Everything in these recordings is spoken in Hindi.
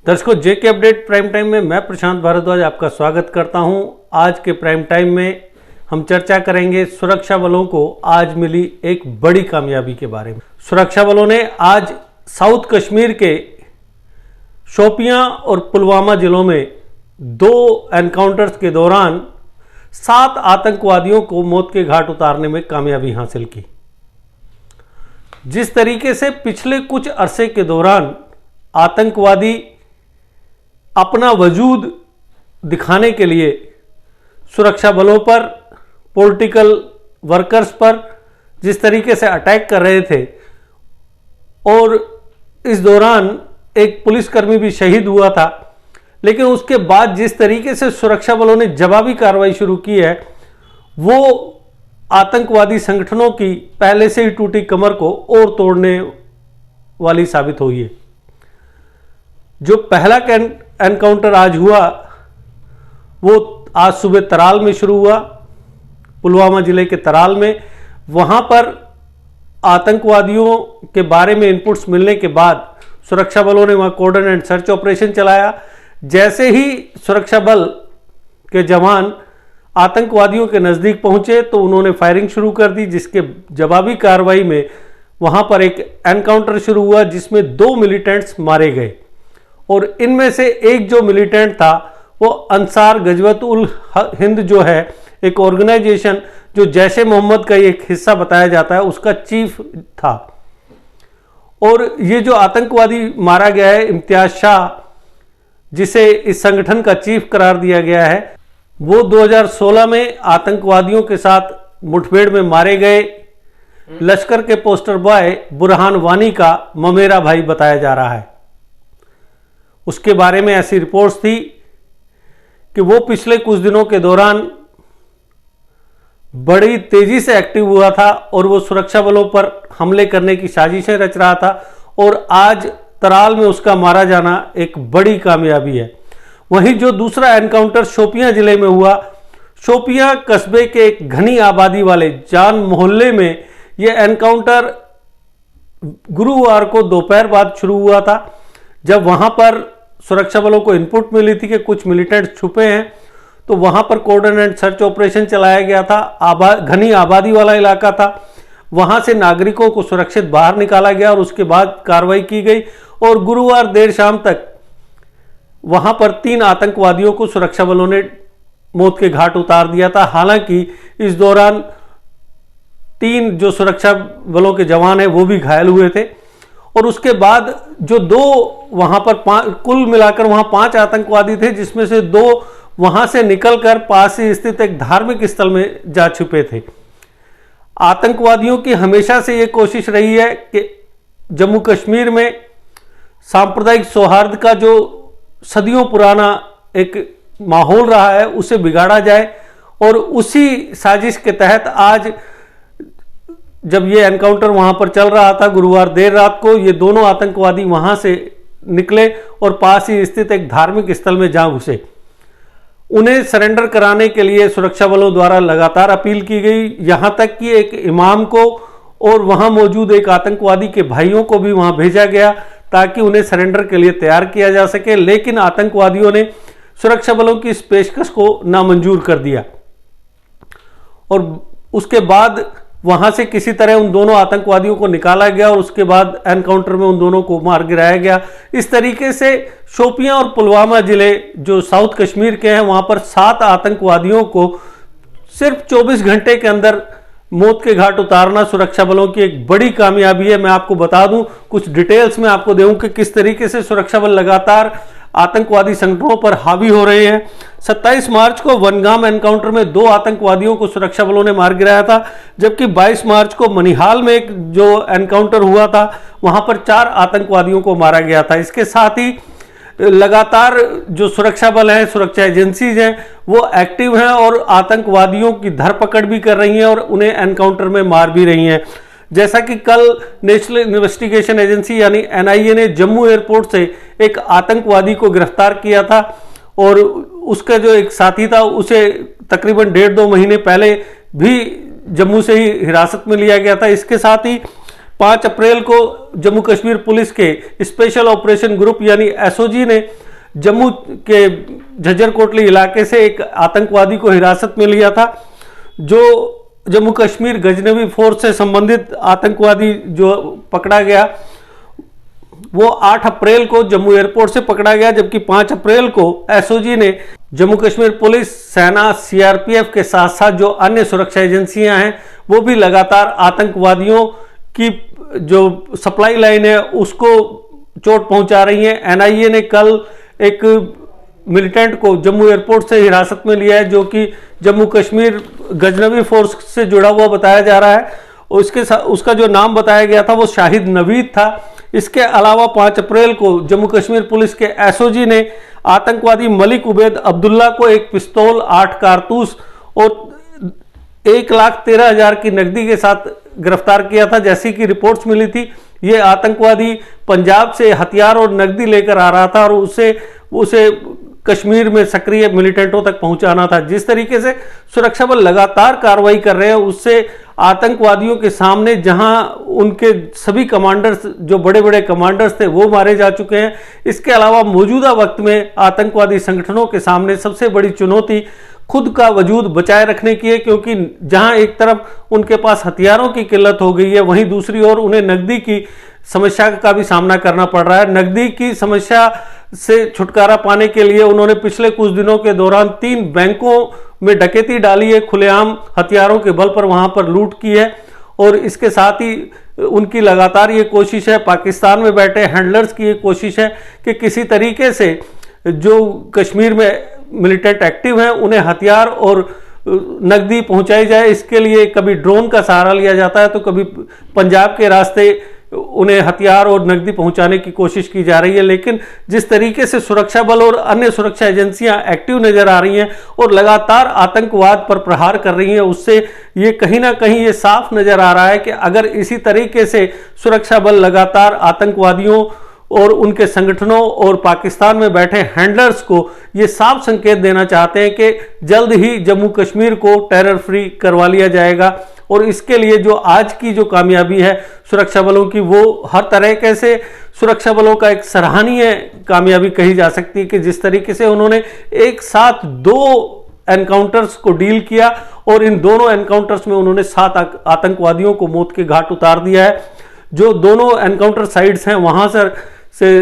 दर्शकों, जेके अपडेट प्राइम टाइम में मैं प्रशांत भारद्वाज आपका स्वागत करता हूं। आज के प्राइम टाइम में हम चर्चा करेंगे सुरक्षा बलों को आज मिली एक बड़ी कामयाबी के बारे में। सुरक्षा बलों ने आज साउथ कश्मीर के शोपियां और पुलवामा जिलों में 2 एनकाउंटर्स के दौरान 7 आतंकवादियों को मौत के घाट उतारने में कामयाबी हासिल की। जिस तरीके से पिछले कुछ अरसे के दौरान आतंकवादी अपना वजूद दिखाने के लिए सुरक्षा बलों पर, पॉलिटिकल वर्कर्स पर जिस तरीके से अटैक कर रहे थे और इस दौरान एक पुलिसकर्मी भी शहीद हुआ था, लेकिन उसके बाद जिस तरीके से सुरक्षा बलों ने जवाबी कार्रवाई शुरू की है, वो आतंकवादी संगठनों की पहले से ही टूटी कमर को और तोड़ने वाली साबित हुई है। जो पहला एनकाउंटर आज हुआ वो आज सुबह तराल में शुरू हुआ, पुलवामा जिले के तराल में। वहां पर आतंकवादियों के बारे में इनपुट्स मिलने के बाद सुरक्षा बलों ने वहां कॉर्डन एंड सर्च ऑपरेशन चलाया। जैसे ही सुरक्षा बल के जवान आतंकवादियों के नजदीक पहुंचे तो उन्होंने फायरिंग शुरू कर दी, जिसके जवाबी कार्रवाई में वहां पर एक एनकाउंटर शुरू हुआ जिसमें 2 मिलिटेंट्स मारे गए और इनमें से एक जो मिलिटेंट था वो अंसार गजवत उल हिंद जो है एक ऑर्गेनाइजेशन जो जैश ए मोहम्मद का एक हिस्सा बताया जाता है, उसका चीफ था। और ये जो आतंकवादी मारा गया है इम्तियाज शाह, जिसे इस संगठन का चीफ करार दिया गया है, वो 2016 में आतंकवादियों के साथ मुठभेड़ में मारे गए लश्कर के पोस्टर बॉय बुरहान वानी का ममेरा भाई बताया जा रहा है। उसके बारे में ऐसी रिपोर्ट्स थी कि वो पिछले कुछ दिनों के दौरान बड़ी तेजी से एक्टिव हुआ था और वो सुरक्षा बलों पर हमले करने की साजिशें रच रहा था और आज तराल में उसका मारा जाना एक बड़ी कामयाबी है। वहीं जो दूसरा एनकाउंटर शोपियां जिले में हुआ, शोपियां कस्बे के एक घनी आबादी वाले जान मोहल्ले में यह एनकाउंटर गुरुवार को दोपहर बाद शुरू हुआ था। जब वहां पर सुरक्षा बलों को इनपुट मिली थी कि कुछ मिलिटेंट छुपे हैं, तो वहां पर कॉर्डन एंड सर्च ऑपरेशन चलाया गया था। घनी आबादी वाला इलाका था, वहां से नागरिकों को सुरक्षित बाहर निकाला गया और उसके बाद कार्रवाई की गई और गुरुवार देर शाम तक वहां पर 3 आतंकवादियों को सुरक्षा बलों ने मौत के घाट उतार दिया था। हालांकि इस दौरान 3 जो सुरक्षा बलों के जवान हैं वो भी घायल हुए थे और उसके बाद जो 2 वहां पर कुल मिलाकर वहां 5 आतंकवादी थे, जिसमें से 2 वहां से निकलकर पास ही स्थित एक धार्मिक स्थल में जा छुपे थे। आतंकवादियों की हमेशा से यह कोशिश रही है कि जम्मू कश्मीर में सांप्रदायिक सौहार्द का जो सदियों पुराना एक माहौल रहा है उसे बिगाड़ा जाए और उसी साजिश के तहत आज जब ये एनकाउंटर वहां पर चल रहा था गुरुवार देर रात को, ये दोनों आतंकवादी वहां से निकले और पास ही स्थित एक धार्मिक स्थल में जा घुसे। उन्हें सरेंडर कराने के लिए सुरक्षा बलों द्वारा लगातार अपील की गई, यहां तक कि एक इमाम को और वहां मौजूद एक आतंकवादी के भाइयों को भी वहां भेजा गया ताकि उन्हें सरेंडर के लिए तैयार किया जा सके, लेकिन आतंकवादियों ने सुरक्षा बलों की इस पेशकश को नामंजूर कर दिया और उसके बाद वहां से किसी तरह उन दोनों आतंकवादियों को निकाला गया और उसके बाद एनकाउंटर में उन दोनों को मार गिराया गया। इस तरीके से शोपियां और पुलवामा जिले जो साउथ कश्मीर के हैं, वहां पर 7 आतंकवादियों को सिर्फ 24 घंटे के अंदर मौत के घाट उतारना सुरक्षा बलों की एक बड़ी कामयाबी है। मैं आपको बता दूं, कुछ डिटेल्स में आपको दूं कि किस तरीके से सुरक्षा बल लगातार आतंकवादी संगठनों पर हावी हो रहे हैं। 27 मार्च को वनगाम एनकाउंटर में 2 आतंकवादियों को सुरक्षा बलों ने मार गिराया था, जबकि 22 मार्च को मनिहाल में एक जो एनकाउंटर हुआ था वहां पर 4 आतंकवादियों को मारा गया था। इसके साथ ही लगातार जो सुरक्षा बल हैं, सुरक्षा एजेंसीज हैं, वो एक्टिव हैं और आतंकवादियों की धरपकड़ भी कर रही हैं और उन्हें एनकाउंटर में मार भी रही हैं। जैसा कि कल नेशनल इन्वेस्टिगेशन एजेंसी यानी एनआईए ने जम्मू एयरपोर्ट से एक आतंकवादी को गिरफ्तार किया था और उसका जो एक साथी था उसे तकरीबन 1.5-2 महीने पहले भी जम्मू से ही हिरासत में लिया गया था। इसके साथ ही 5 अप्रैल को जम्मू कश्मीर पुलिस के स्पेशल ऑपरेशन ग्रुप यानी एसओजी ने जम्मू के झज्जर कोटली इलाके से एक आतंकवादी को हिरासत में लिया था। जो जम्मू कश्मीर गजनवी फोर्स से संबंधित आतंकवादी जो पकड़ा गया वो 8 अप्रैल को जम्मू एयरपोर्ट से पकड़ा गया, जबकि 5 अप्रैल को एसओजी ने जम्मू कश्मीर पुलिस, सेना, सीआरपीएफ के साथ साथ जो अन्य सुरक्षा एजेंसियां हैं वो भी लगातार आतंकवादियों की जो सप्लाई लाइन है उसको चोट पहुंचा रही हैं। एनआईए ने कल एक मिलिटेंट को जम्मू एयरपोर्ट से हिरासत में लिया है जो कि जम्मू कश्मीर गजनवी फोर्स से जुड़ा हुआ बताया जा रहा है। उसके साथ उसका जो नाम बताया गया था वो शाहिद नवीद था। इसके अलावा 5 अप्रैल को जम्मू कश्मीर पुलिस के एसओजी ने आतंकवादी मलिक उबैद अब्दुल्ला को एक पिस्तौल, 8 कारतूस और 1,13,000 की नकदी के साथ गिरफ्तार किया था। जैसी कि रिपोर्ट्स मिली थी ये आतंकवादी पंजाब से हथियार और नकदी लेकर आ रहा था और उसे कश्मीर में सक्रिय मिलिटेंटों तक पहुंचाना था। जिस तरीके से सुरक्षा बल लगातार कार्रवाई कर रहे हैं उससे आतंकवादियों के सामने जहां उनके सभी कमांडर्स जो बड़े बड़े कमांडर्स थे वो मारे जा चुके हैं। इसके अलावा मौजूदा वक्त में आतंकवादी संगठनों के सामने सबसे बड़ी चुनौती खुद का वजूद बचाए रखने की है, क्योंकि जहां एक तरफ उनके पास हथियारों की किल्लत हो गई है वहीं दूसरी ओर उन्हें नकदी की समस्या का भी सामना करना पड़ रहा है। नकदी की समस्या से छुटकारा पाने के लिए उन्होंने पिछले कुछ दिनों के दौरान 3 बैंकों में डकैती डाली है, खुलेआम हथियारों के बल पर वहां पर लूट की है। और इसके साथ ही उनकी लगातार ये कोशिश है, पाकिस्तान में बैठे हैंडलर्स की ये कोशिश है कि किसी तरीके से जो कश्मीर में मिलिटेंट एक्टिव हैं उन्हें हथियार और नकदी पहुंचाई जाए। इसके लिए कभी ड्रोन का सहारा लिया जाता है तो कभी पंजाब के रास्ते उन्हें हथियार और नकदी पहुंचाने की कोशिश की जा रही है। लेकिन जिस तरीके से सुरक्षा बल और अन्य सुरक्षा एजेंसियां एक्टिव नजर आ रही हैं और लगातार आतंकवाद पर प्रहार कर रही हैं उससे ये कहीं ना कहीं ये साफ नजर आ रहा है कि अगर इसी तरीके से सुरक्षा बल लगातार आतंकवादियों और उनके संगठनों और पाकिस्तान में बैठे हैंडलर्स को ये साफ संकेत देना चाहते हैं कि जल्द ही जम्मू कश्मीर को टेरर फ्री करवा लिया जाएगा। और इसके लिए जो आज की जो कामयाबी है सुरक्षा बलों की वो हर तरह से सुरक्षा बलों का एक सराहनीय कामयाबी कही जा सकती है कि जिस तरीके से उन्होंने एक साथ 2 एनकाउंटर्स को डील किया और इन दोनों एनकाउंटर्स में उन्होंने 7 आतंकवादियों को मौत के घाट उतार दिया है। जो दोनों एनकाउंटर साइट्स हैं वहां से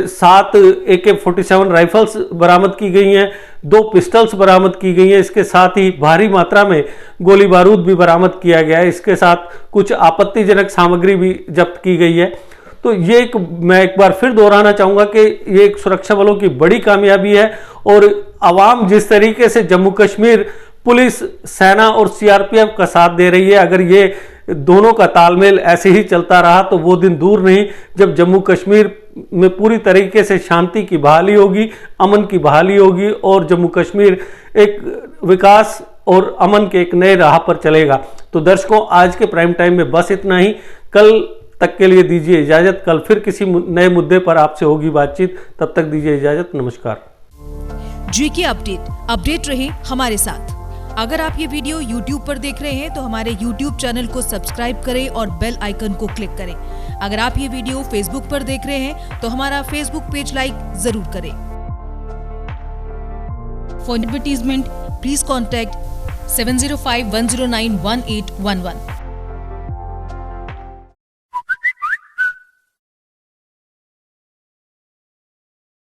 7 AK-47 राइफल्स बरामद की गई हैं, 2 पिस्टल्स बरामद की गई हैं। इसके साथ ही भारी मात्रा में गोली बारूद भी बरामद किया गया है। इसके साथ कुछ आपत्तिजनक सामग्री भी जब्त की गई है। तो ये मैं एक बार फिर दोहराना चाहूँगा कि ये एक सुरक्षा बलों की बड़ी कामयाबी है और आवाम जिस तरीके से जम्मू कश्मीर पुलिस, सेना और सीआरपीएफ का साथ दे रही है, अगर ये दोनों का तालमेल ऐसे ही चलता रहा तो वो दिन दूर नहीं जब जम्मू कश्मीर में पूरी तरीके से शांति की बहाली होगी, अमन की बहाली होगी और जम्मू कश्मीर एक विकास और अमन के एक नए राह पर चलेगा। तो दर्शकों, आज के प्राइम टाइम में बस इतना ही। कल तक के लिए दीजिए इजाजत। कल फिर किसी नए मुद्दे पर आपसे होगी बातचीत। तब तक दीजिए इजाजत। नमस्कार। जीके अपडेट रहे हमारे साथ। अगर आप ये वीडियो YouTube पर देख रहे हैं तो हमारे YouTube चैनल को सब्सक्राइब करें और बेल आइकन को क्लिक करें। अगर आप ये वीडियो Facebook पर देख रहे हैं तो हमारा Facebook पेज लाइक जरूर करें। For advertisement please contact 7051091811।